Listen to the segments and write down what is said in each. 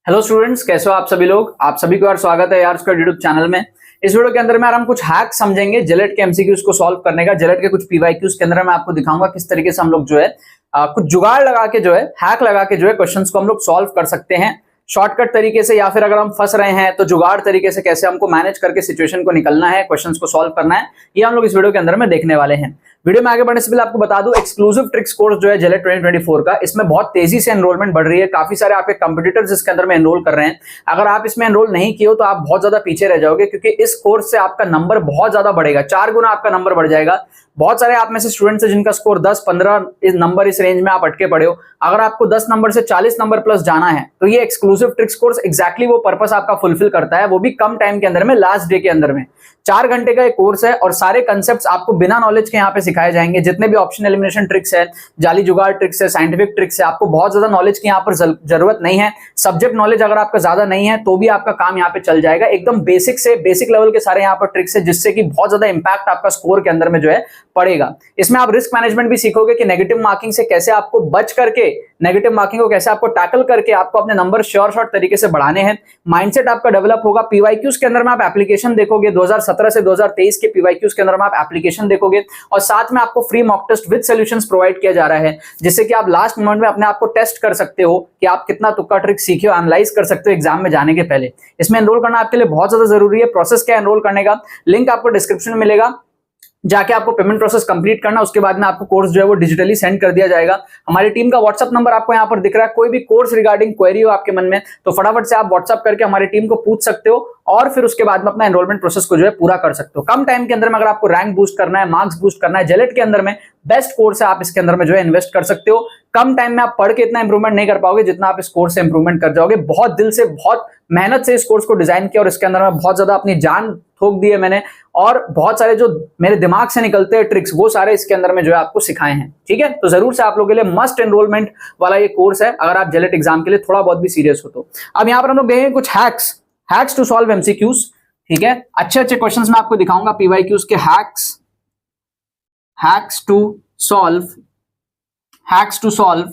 Hello students, कैसे हो आप सभी लोग। आप सभी को यार स्वागत है यार उसका यूट्यूब चैनल में। इस वीडियो के अंदर में यार हम कुछ हैक समझेंगे जेलेट के एमसीक्यूज को सॉल्व करने का। जेलेट के कुछ पीवाईक्यूज के अंदर मैं आपको दिखाऊंगा किस तरीके से हम लोग जो है कुछ जुगाड़ लगा के जो है हैक लगा के जो है क्वेश्चंस को हम लोग सॉल्व कर सकते हैं शॉर्टकट तरीके से, या फिर अगर हम फंस रहे हैं तो जुगाड़ तरीके से कैसे हमको मैनेज करके सिचुएशन को निकलना है, क्वेश्चंस को सॉल्व करना है, ये हम लोग इस वीडियो के अंदर में देखने वाले हैं। वीडियो में आगे बढ़ने से पहले आपको बता दूं, एक्सक्लूसिव ट्रिक्स कोर्स जो है जेलेट 2024 का, इसमें बहुत तेजी से एनरोलमेंट बढ़ रही है। काफी सारे आपके कंपटीटर्स इसके अंदर में एनरोल कर रहे हैं। अगर आप इसमें एनरोल नहीं किए हो तो आप बहुत ज्यादा पीछे रह जाओगे, क्योंकि इस कोर्स से आपका नंबर बहुत ज्यादा बढ़ेगा, 4 गुना आपका नंबर बढ़ जाएगा। बहुत सारे आप में से स्टूडेंट्स हैं जिनका स्कोर 10-15 नंबर इस रेंज में आप अटके पड़े हो। अगर आपको 10 नंबर से 40 नंबर प्लस जाना है तो ये एक्सक्लूसिव ट्रिक्स कोर्स एग्जैक्टली वो पर्पस आपका फुलफिल करता है, वो भी कम टाइम के अंदर में, लास्ट डे के अंदर में। 4 घंटे का एक कोर्स है और सारे कंसेप्ट्स आपको बिना नॉलेज के यहाँ पे सिखाए जाएंगे। जितने भी ऑप्शन एलिमिनेशन ट्रिक्स है, जाली जुगाड़ ट्रिक्स है, साइंटिफिक ट्रिक्स है, आपको बहुत ज्यादा नॉलेज की यहाँ पर जरूरत नहीं है। सब्जेक्ट नॉलेज अगर आपका ज्यादा नहीं है तो भी आपका काम यहाँ पे चल जाएगा। एकदम बेसिक से बेसिक लेवल के सारे यहाँ पर ट्रिक्स है, जिससे कि बहुत ज्यादा इंपैक्ट आपका स्कोर के अंदर में जो है पड़ेगा। इसमें आप रिस्क मैनेजमेंट भी सीखोगे कि नेगेटिव मार्किंग से कैसे आपको बच करके, नेगेटिव मार्किंग को कैसे आपको टैकल करके आपको अपने नंबर श्योर शॉर्ट तरीके से बढ़ाने हैं। माइंडसेट आपका डेवलप होगा। पीवाईक्यूज के अंदर में आप एप्लीकेशन देखोगे, 2017 से 2023 के पीवाईक्यूज के अंदर में आप एप्लीकेशन देखोगे, और साथ में आपको free mock test with solutions provide किया जा रहा है, जिससे कि आप लास्ट मोमेंट में अपने आप को टेस्ट कर सकते हो कि आप कितना तुक्का ट्रिक सीखे हो, एनालाइज कर सकते हो एग्जाम में जाने के पहले। इसमें एनरोल करना आपके लिए बहुत ज्यादा जरूरी है। प्रोसेस क्या है एनरोल करने का, लिंक आपको डिस्क्रिप्शन में मिलेगा, जाके आपको पेमेंट प्रोसेस कंप्लीट करना। उसके बाद में आपको कोर्स जो है वो डिजिटली सेंड कर दिया जाएगा। हमारी टीम का व्हाट्सअप नंबर आपको यहाँ पर दिख रहा है। कोई भी कोर्स रिगार्डिंग क्वेरी हो आपके मन में तो फटाफट से आप व्हाट्सअप करके हमारी टीम को पूछ सकते हो, और फिर उसके बाद में अपना एनरोलमेंट प्रोसेस को जो है पूरा कर सकते हो। कम टाइम के अंदर में अगर आपको रैंक बूस्ट करना है, मार्क्स बूस्ट करना है, जेलेट के अंदर में बेस्ट कोर्स है, आप इसके अंदर में जो है इन्वेस्ट कर सकते हो। कम टाइम में आप पढ़ के इतना इंप्रूवमेंट नहीं कर पाओगे जितना आप इस कोर्स से इंप्रूवमेंट कर जाओगे। बहुत दिल से, बहुत मेहनत से इस कोर्स को डिजाइन किया और इसके अंदर में बहुत ज्यादा अपनी जान ठोक दी है मैंने, और बहुत सारे जो मेरे दिमाग से निकलते हैं ट्रिक्स वो सारे इसके अंदर में जो है आपको सिखाए हैं। ठीक है, तो जरूर से आप लोगों के लिए मस्ट एनरोलमेंट वाला ये कोर्स है, अगर आप जेलेट एग्जाम के लिए थोड़ा बहुत भी सीरियस हो तो। अब यहाँ पर हम लोग देखेंगे कुछ हैक्स टू सॉल्व एमसीक्यूज। ठीक है, अच्छे अच्छे क्वेश्चंस मैं आपको दिखाऊंगा पीवाईक्यूज के। Hacks to solve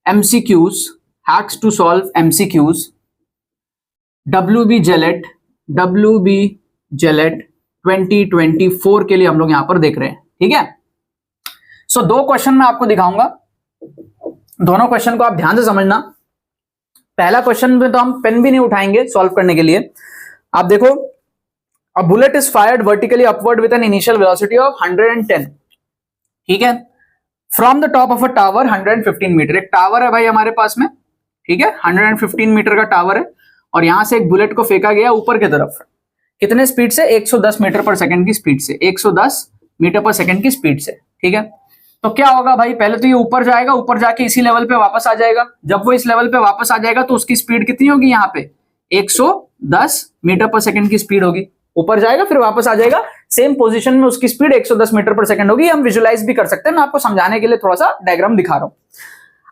MCQs, hacks to solve MCQs, WB JELET 2024 के लिए हम लोग यहां पर देख रहे हैं। ठीक है, सो 2 क्वेश्चन मैं आपको दिखाऊंगा, दोनों क्वेश्चन को आप ध्यान से समझना। पहला क्वेश्चन में तो हम पेन भी नहीं उठाएंगे सॉल्व करने के लिए। आप देखो, a bullet is fired vertically upward with an initial velocity of 110। ठीक है, from the top of a tower 115 metre. एक टावर है भाई हमारे पास में, ठीक है, 115 मीटर का टावर है, और यहां से एक बुलेट को फेंका गया ऊपर की तरफ। कितने स्पीड से? 110 मीटर पर सेकंड की स्पीड से, 110 मीटर पर सेकंड की स्पीड से। ठीक है, तो क्या होगा भाई, पहले तो ये ऊपर जाएगा, ऊपर जाके इसी लेवल पे वापस आ जाएगा। जब वो इस लेवल पे वापस आ जाएगा तो उसकी स्पीड कितनी होगी, यहाँ पे 110 मीटर पर सेकंड की स्पीड होगी। ऊपर जाएगा फिर वापस आ जाएगा, सेम पोजीशन में उसकी स्पीड 110 मीटर पर सेकंड होगी। हम विजुलाइज भी कर सकते हैं, मैं आपको समझाने के लिए थोड़ा सा डायग्राम दिखा रहा हूं।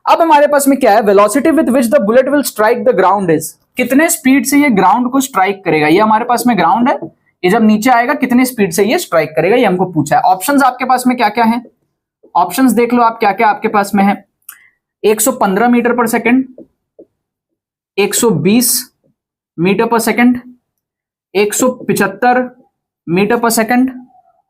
अब हमारे पास में क्या है, velocity with which the bullet will strike the ground is, कितने स्पीड से ये ग्राउंड को स्ट्राइक करेगा। ये हमारे पास में ग्राउंड है, ये जब नीचे आएगा कितने स्पीड से ये स्ट्राइक करेगा, ये हमको पूछा है। ऑप्शंस आपके पास में क्या क्या है, ऑप्शंस देख लो आप क्या क्या आपके पास में है। 115 मीटर पर सेकंड, 120 मीटर पर सेकंड, 175 मीटर पर सेकंड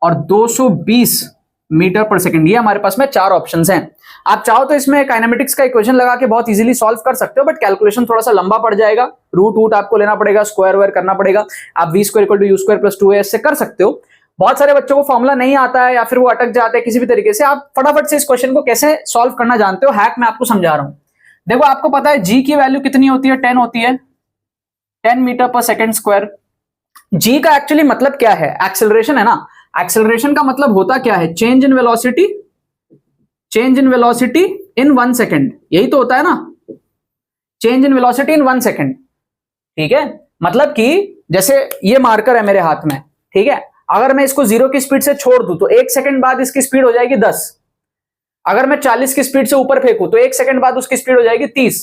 और 220 मीटर पर सेकंड। ये हमारे पास में 4 ऑप्शंस हैं। आप चाहो तो इसमें काइनेमेटिक्स का इक्वेशन लगा के बहुत इजीली सॉल्व कर सकते हो, बट कैलकुलेशन थोड़ा सा लंबा पड़ जाएगा। रूट आपको लेना पड़ेगा, स्क्वायर वेयर करना पड़ेगा। आप v² = u² + 2a से कर सकते हो। बहुत सारे बच्चों को फॉर्मूला नहीं आता है या फिर वो अटक जाते हैं किसी भी तरीके से। आप फटाफट से इस क्वेश्चन को कैसे सॉल्व करना जानते हो, हैक मैं आपको समझा रहा हूं। देखो, आपको पता है g की वैल्यू कितनी होती है, 10 होती है, 10 मीटर पर सेकंड स्क्वायर। g का एक्चुअली मतलब क्या है, एक्सेलरेशन है ना। एक्सेलरेशन का मतलब होता क्या है, change in velocity in 1 second, यही तो होता है ना, change in velocity in 1 second. ठीक है, मतलब कि जैसे ये मार्कर है मेरे हाथ में, ठीक है, अगर मैं इसको 0 की स्पीड से छोड़ दूं तो 1 सेकंड बाद इसकी स्पीड हो जाएगी 10। अगर मैं 40 की स्पीड से ऊपर फेंकूं तो 1 सेकंड बाद उसकी स्पीड हो जाएगी 30।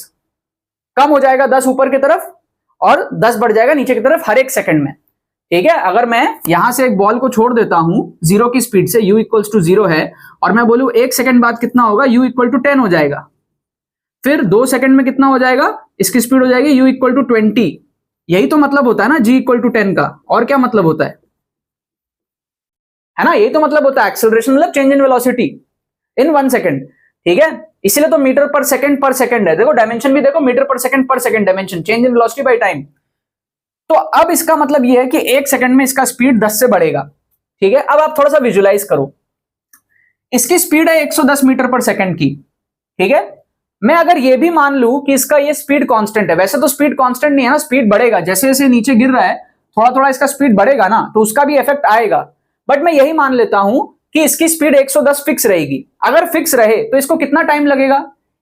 कम हो जाएगा 10 ऊपर की तरफ और 10 बढ़ जाएगा नीचे की तरफ हर 1 सेकंड में। ठीक है, अगर मैं यहां से एक बॉल को छोड़ देता हूं 0 की स्पीड से, u = 0 है, और मैं बोलूं 1 सेकंड बाद कितना होगा, u = 10 हो जाएगा। फिर 2 सेकंड में कितना हो जाएगा, इसकी स्पीड हो जाएगी u इक्वल टू 20। यही तो मतलब होता है ना g इक्वल टू 10 का, और क्या मतलब होता है ना, यही तो मतलब होता है एक्सेलरेशन मतलब change in velocity in 1 second, ठीक है। इसीलिए तो मीटर पर सेकंड है, देखो डायमेंशन भी देखो, मीटर पर second dimension, change in velocity by time. तो अब इसका मतलब यह है कि 1 सेकंड में इसका स्पीड 10 से बढ़ेगा, ठीक है। अब आप थोड़ा सा विजुलाइज करो, इसकी स्पीड है 110 मीटर पर सेकंड की, ठीक है। मैं अगर ये भी मान लूं कि इसका ये स्पीड कांस्टेंट है, वैसे तो स्पीड कांस्टेंट नहीं है ना, स्पीड बढ़ेगा जैसे जैसे नीचे गिर रहा है, थोड़ा थोड़ा इसका स्पीड बढ़ेगा ना, तो उसका भी इफेक्ट आएगा। बट मैं यही मान लेता हूं कि इसकी स्पीड 110 फिक्स रहेगी। अगर फिक्स रहे तो इसको कितना टाइम लगेगा,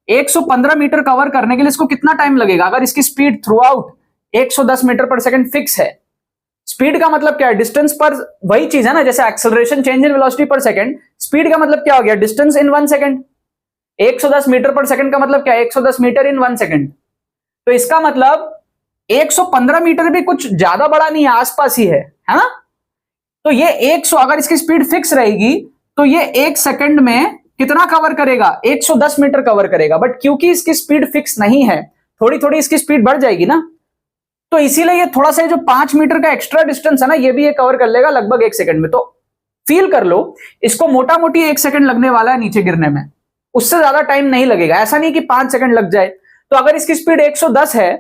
115 मीटर कवर करने के लिए इसको कितना टाइम लगेगा, अगर इसकी स्पीड थ्रू आउट 110 मीटर पर सेकंड फिक्स है। स्पीड का मतलब क्या है, डिस्टेंस पर, वही चीज है ना, जैसे एक्सेलरेशन चेंज इन वेलोसिटी पर सेकंड, स्पीड का मतलब क्या हो गया, डिस्टेंस इन 1 सेकंड। 110 मीटर पर सेकंड का मतलब क्या है, 110 मीटर इन 1 सेकंड। तो इसका मतलब 115 मीटर भी कुछ ज्यादा बड़ा नहीं है, आसपास ही है ना। तो ये 100, अगर इसकी स्पीड फिक्स रहेगी तो ये 1 सेकंड में कितना कवर करेगा, 110 मीटर कवर करेगा। बट क्योंकि इसकी स्पीड फिक्स नहीं है, थोड़ी थोड़ी इसकी स्पीड बढ़ जाएगी ना, तो इसीलिए ये थोड़ा सा जो 5 मीटर का एक्स्ट्रा डिस्टेंस है ना, ये भी ये कवर कर लेगा लगभग 1 सेकंड में। तो फील कर लो, इसको मोटा मोटी 1 सेकंड लगने वाला है नीचे गिरने में, उससे ज्यादा टाइम नहीं लगेगा। ऐसा नहीं कि 5 सेकंड लग जाए। तो अगर इसकी स्पीड 110 है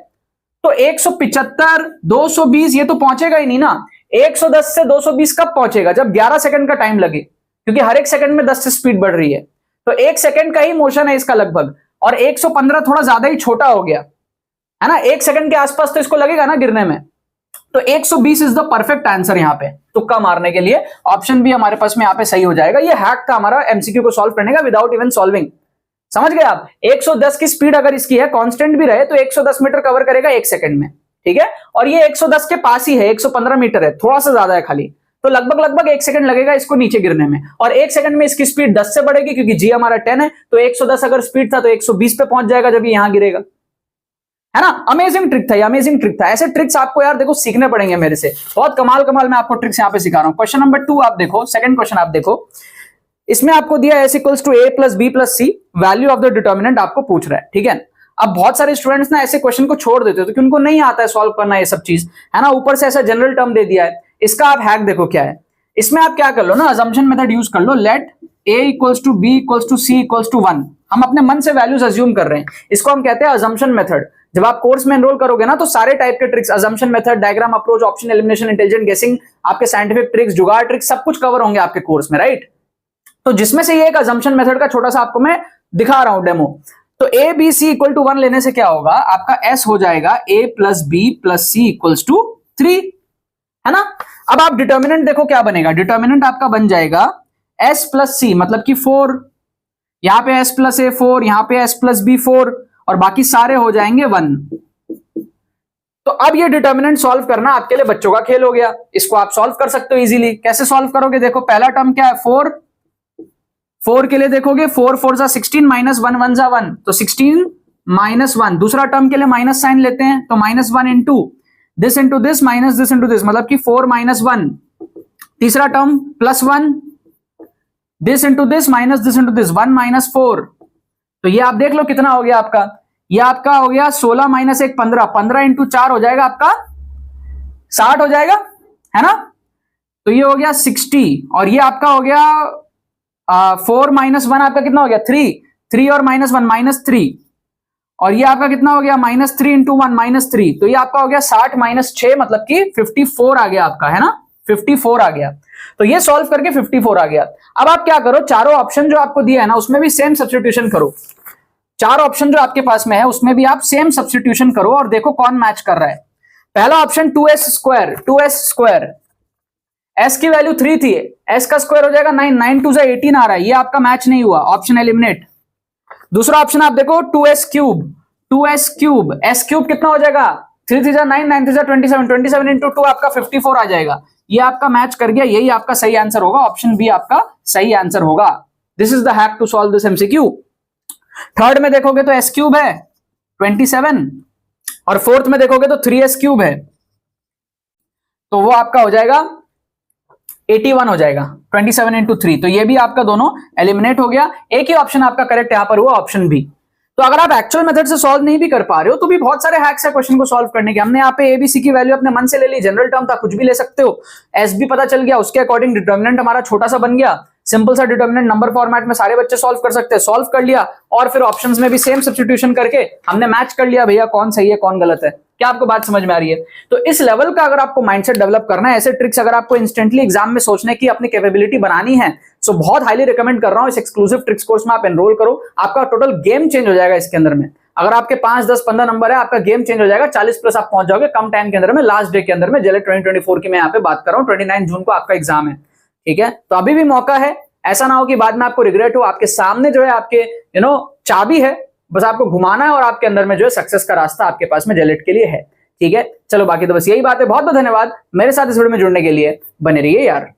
तो 175, 220 ये तो पहुंचेगा ही नहीं ना। 110 से 220 कब पहुंचेगा, जब 11 सेकंड का टाइम लगे, क्योंकि हर एक सेकंड में 10 से स्पीड बढ़ रही है। तो 1 सेकंड का ही मोशन है इसका लगभग, और 115 थोड़ा ज्यादा ही छोटा हो गया है ना, 1 सेकंड के आसपास तो इसको लगेगा ना गिरने में। तो 120 इज द परफेक्ट आंसर यहाँ पे तुक्का मारने के लिए। ऑप्शन भी हमारे पास में यहाँ पे सही हो जाएगा। ये हैक था हमारा एमसीक्यू को सॉल्व करने का विदाउट इवन सॉल्विंग। समझ गए आप, 110 की स्पीड अगर इसकी है, कांस्टेंट भी रहे, तो 110 मीटर कवर करेगा 1 सेकंड में, ठीक है। और ये 110 के पास ही है, 115 मीटर है, थोड़ा सा ज्यादा है खाली, तो लगभग 1 सेकंड लगेगा इसको नीचे गिरने में। और 1 सेकंड में इसकी स्पीड 10 से बढ़ेगी, क्योंकि जी हमारा 10 है, तो 110 अगर स्पीड था तो 120 पे पहुंच जाएगा जब ये यहां गिरेगा, है ना। अमेजिंग ट्रिक था, अमेजिंग ट्रिक था। ऐसे ट्रिक्स आपको यार देखो सीखने पड़ेंगे मेरे से, बहुत कमाल मैं आपको ट्रिक्स यहाँ पे सिखा रहा हूं। क्वेश्चन नंबर 2 आप देखो, सेकंड क्वेश्चन आप देखो, इसमें आपको दिया S equals to A plus B plus C, value of the determinant आपको पूछ रहा है, ठीक है। अब बहुत सारे स्टूडेंट्स ना ऐसे क्वेश्चन को छोड़ देते हो, क्योंकि उनको नहीं आता है सॉल्व करना ये सब चीज, है ना। ऊपर से ऐसा जनरल टर्म दे दिया है। इसका आप हैक देखो क्या है, इसमें आप क्या कर लो ना, अजम्पशन मेथड यूज कर लो। Let A equals to B equals to C equals to 1। हम अपने मन से वैल्यूज अज्यूम कर रहे हैं, इसको हम कहते हैं अजम्पशन मेथड। जब आप कोर्स में एनरोल करोगे ना, तो सारे टाइप के tricks, assumption method, diagram approach, option elimination, intelligent गेसिंग, आपके साइंटिफिक ट्रिक्स, जुगाड़ ट्रिक्स, सब कुछ कवर होंगे आपके कोर्स में, राइट। तो जिसमें से ये एक अजम्पशन मेथड का छोटा सा आपको मैं दिखा रहा हूं डेमो। तो A B C equal to 1 लेने से क्या होगा, आपका एस हो जाएगा A plus B plus C equals to 3, है ना। अब आप डिटर्मिनेंट देखो क्या बनेगा, डिटर्मिनेंट आपका बन जाएगा एस प्लस सी, मतलब कि 4, यहां पे एस प्लस ए 4, यहां पे एस प्लस बी 4, और बाकी सारे हो जाएंगे 1। तो अब ये डिटर्मिनेंट सॉल्व करना आपके लिए बच्चों का खेल हो गया, इसको आप सॉल्व कर सकते हो इजीली। कैसे सॉल्व करोगे, देखो पहला टर्म क्या है 4 के लिए देखोगे 4 4 जा 16 माइनस 1 1 जा 1, तो 16 माइनस 1। दूसरा टर्म के लिए माइनस साइन लेते हैं, तो minus 1 into this minus this into this, मतलब कि 4 माइनस 1। तीसरा term plus 1, this into this minus this into this, 1 minus 4। तो ये आप देख लो कितना हो गया आपका, ये आपका हो गया 16 माइनस 1 15, 15 इंटू 4 हो जाएगा आपका 60 हो जाएगा, है ना। तो ये हो गया 60, और ये आपका हो गया 4 माइनस 1 आपका कितना हो गया 3 और माइनस 1 माइनस 3, और ये आपका कितना हो गया माइनस 3 इंटू 1 माइनस 3, तो ये आपका हो गया 60 माइनस 6, मतलब कि 54 आ गया आपका, है ना, 54 आ गया। तो ये सॉल्व करके 54 आ गया। अब आप क्या करो, चारों ऑप्शन जो आपको दिया है ना, उसमें भी सेम सब्स्टिट्यूशन करो। 4 ऑप्शन जो आपके पास में है उसमें भी आप सेम सब्स्टिट्यूशन करो और देखो कौन मैच कर रहा है। पहला ऑप्शन 2s स्क्वायर, s की वैल्यू 3 थी, s का स्क्वायर हो जाएगा 9, 9 2 18 आ रहा है, ये आपका मैच नहीं हुआ, ऑप्शन एलिमिनेट। दूसरा ऑप्शन आप देखो 2s क्यूब, s क्यूब कितना हो जाएगा 3 3 जा 9, 9 3 जा 27, 27 इंटू 2 आपका 54 आ जाएगा, ये आपका मैच कर गया, यही आपका सही आंसर होगा, ऑप्शन बी आपका सही आंसर होगा। This is the hack to solve this MCQ. Third में देखोगे तो s क्यूब है 27, और फोर्थ में देखोगे तो 3s क्यूब है, तो वो आपका हो जाएगा 81 हो जाएगा, 27 इंटू 3, तो ये भी आपका दोनों एलिमिनेट हो गया। एक ही ऑप्शन आपका करेक्ट यहां पर हुआ, ऑप्शन बी। तो अगर आप एक्चुअल मेथड से सॉल्व नहीं भी कर पा रहे हो तो भी बहुत सारे हैक्स है क्वेश्चन को सॉल्व करने के। हमने यहाँ पे एबीसी की वैल्यू अपने मन से ले ली, जनरल टर्म था, कुछ भी ले सकते हो। एस भी पता चल गया, उसके अकॉर्डिंग डिटर्मिनेंट हमारा छोटा सा बन गया, सिंपल सा डिटर्मिनेंट, नंबर फॉर्मेट में सारे बच्चे सॉल्व कर सकते हैं, सॉल्व कर लिया और फिर ऑप्शंस में भी सेम सब्स्टिट्यूशन करके हमने मैच कर लिया भैया कौन सही है कौन गलत है। क्या आपको बात समझ में आ रही है? तो इस लेवल का अगर आपको माइंडसेट डेवलप करना है, ऐसे ट्रिक्स अगर आपको इंस्टेंटली एग्जाम में सोचने की अपनी कैपेबिलिटी बनानी है, सो बहुत हाईली रिकमेंड कर रहा हूं इस एक्सक्लूसिव ट्रिक्स कोर्स में आप एनरोल करो। आपका टोटल गेम चेंज हो जाएगा इसके अंदर में। अगर आपके 5, 10, 15 नंबर है, आपका गेम चेंज हो जाएगा, 40+ आप पहुंच जाओगे कम टाइम के अंदर में, लास्ट डे के अंदर में। जेलेट 2024 की मैं यहाँ पे बात कर रहा हूँ, 29 जून को आपका एग्जाम है, ठीक है? तो अभी भी मौका है, ऐसा ना हो कि बाद में आपको रिग्रेट हो। आपके सामने जो है आपके चाबी है, बस आपको घुमाना है और आपके अंदर में जो है सक्सेस का रास्ता आपके पास में जेलेट के लिए है, ठीक है? चलो बाकी तो बस यही बात है। बहुत बहुत धन्यवाद मेरे साथ इस वीडियो में जुड़ने के लिए, बने रहिए यार।